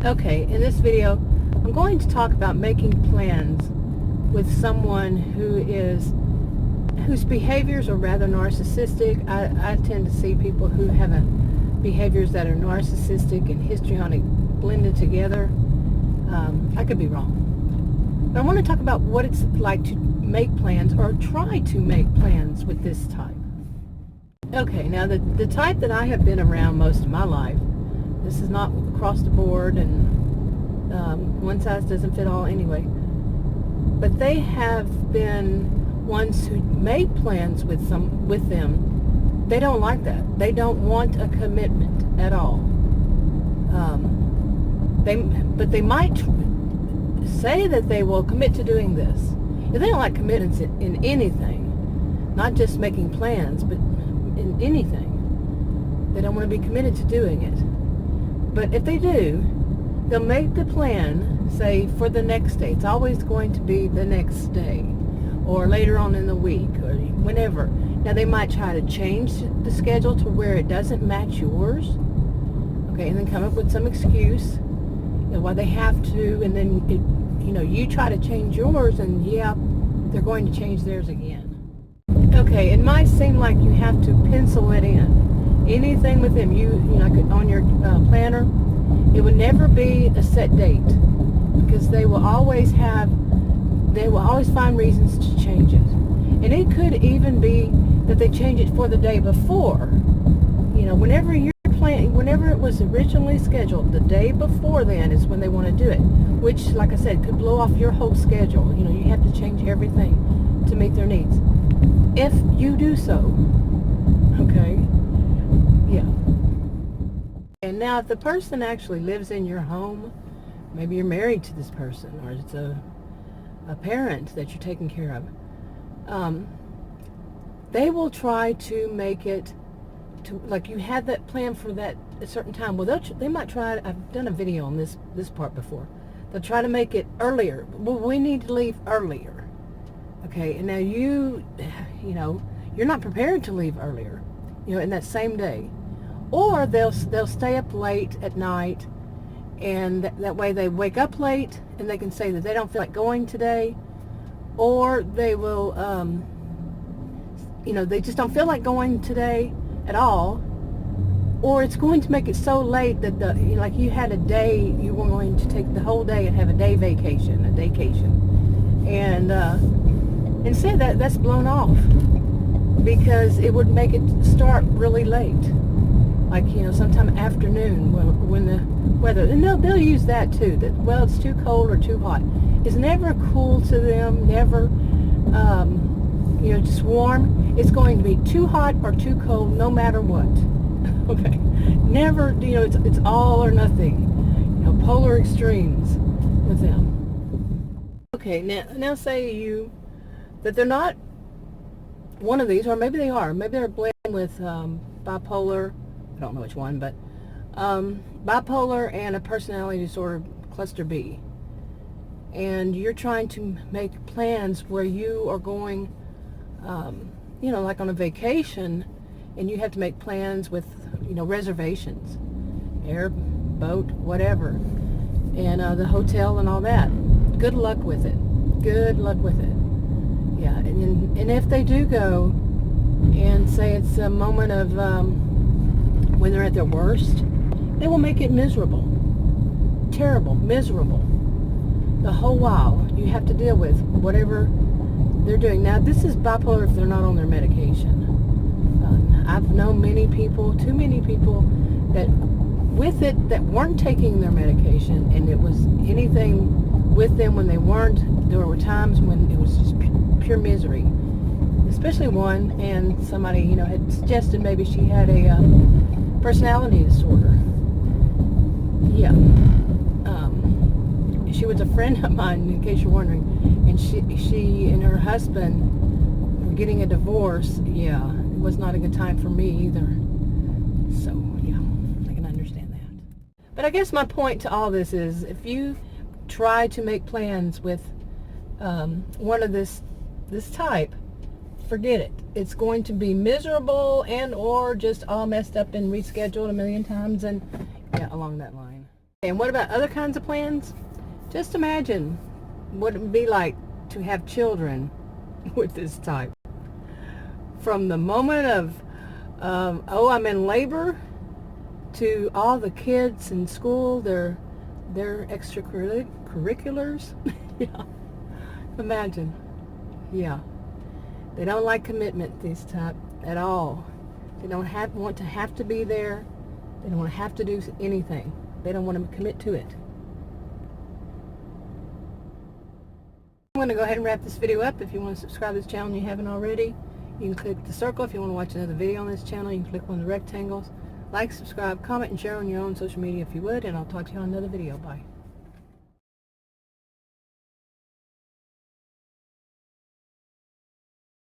Okay, in this video, I'm going to talk about making plans with someone whose behaviors are rather narcissistic. I tend to see people who have behaviors that are narcissistic and histrionic blended together. I could be wrong. But I want to talk about what it's like to make plans or try to make plans with this type. Okay, now the type that I have been around most of my life, this is not across the board, and one size doesn't fit all anyway, but they have been ones who made plans with them. They don't like that. They don't want a commitment at all. But they might say that they will commit to doing this. If they don't like commitments in anything, not just making plans, but in anything, they don't want to be committed to doing it. But if they do, they'll make the plan, say, for the next day. It's always going to be the next day, or later on in the week, or whenever. Now, they might try to change the schedule to where it doesn't match yours, okay, and then come up with some excuse, why they have to, and then, you try to change yours, and yeah, they're going to change theirs again. Okay, it might seem like you have to pencil it in. Anything with them, like on your planner, it would never be a set date, because they will always find reasons to change it. And it could even be that they change it for the day before. Whenever you're planning, whenever it was originally scheduled, the day before then is when they want to do it, which, like I said, could blow off your whole schedule. You have to change everything to meet their needs. If you do so, okay, yeah. And now if the person actually lives in your home, maybe you're married to this person, or it's a parent that you're taking care of, they will try to make it to, like, you had that plan for that a certain time. Well, they might try, I've done a video on this part before, they'll try to make it earlier. Well, we need to leave earlier. Okay, and now you're not prepared to leave earlier, in that same day. Or they'll stay up late at night, and that way they wake up late, and they can say that they don't feel like going today. Or they will, they just don't feel like going today at all. Or it's going to make it so late that like you had a day, you were going to take the whole day and have a day vacation, a daycation. And instead that's blown off, because it would make it start really late, like sometime afternoon when the weather, and they'll use that too, that, well, it's too cold or too hot. It's never cool to them, never just warm. It's going to be too hot or too cold no matter what. Okay, never, it's all or nothing, polar extremes with them. Okay, now say that they're not one of these, or maybe they are. Maybe they're blending with bipolar. I don't know which one, but bipolar and a personality disorder cluster B. And you're trying to make plans where you are going, like on a vacation, and you have to make plans with, reservations, air, boat, whatever, and the hotel and all that. Good luck with it. Good luck with it. Yeah, and if they do go and say it's a moment of when they're at their worst, they will make it miserable, terrible, miserable. The whole while you have to deal with whatever they're doing. Now, this is bipolar if they're not on their medication. I've known many people, too many people, that with it that weren't taking their medication, and it was anything with them when they weren't. There were times when it was just pure misery, especially one, and somebody had suggested maybe she had a personality disorder. Yeah, she was a friend of mine, in case you're wondering, and she and her husband were getting a divorce. Yeah, it was not a good time for me either. So yeah, I can understand that. But I guess my point to all this is, if you try to make plans with one of this type, forget it. It's going to be miserable and or just all messed up and rescheduled a million times, and yeah, along that line. And what about other kinds of plans? Just imagine what it would be like to have children with this type. From the moment of, oh, I'm in labor, to all the kids in school, their extracurriculars. Yeah. Imagine. Yeah. They don't like commitment, these type, at all. They don't want to have to be there. They don't want to have to do anything. They don't want to commit to it. I'm going to go ahead and wrap this video up. If you want to subscribe to this channel and you haven't already, you can click the circle. If you want to watch another video on this channel, you can click on the rectangles. Like, subscribe, comment, and share on your own social media if you would, and I'll talk to you on another video. Bye.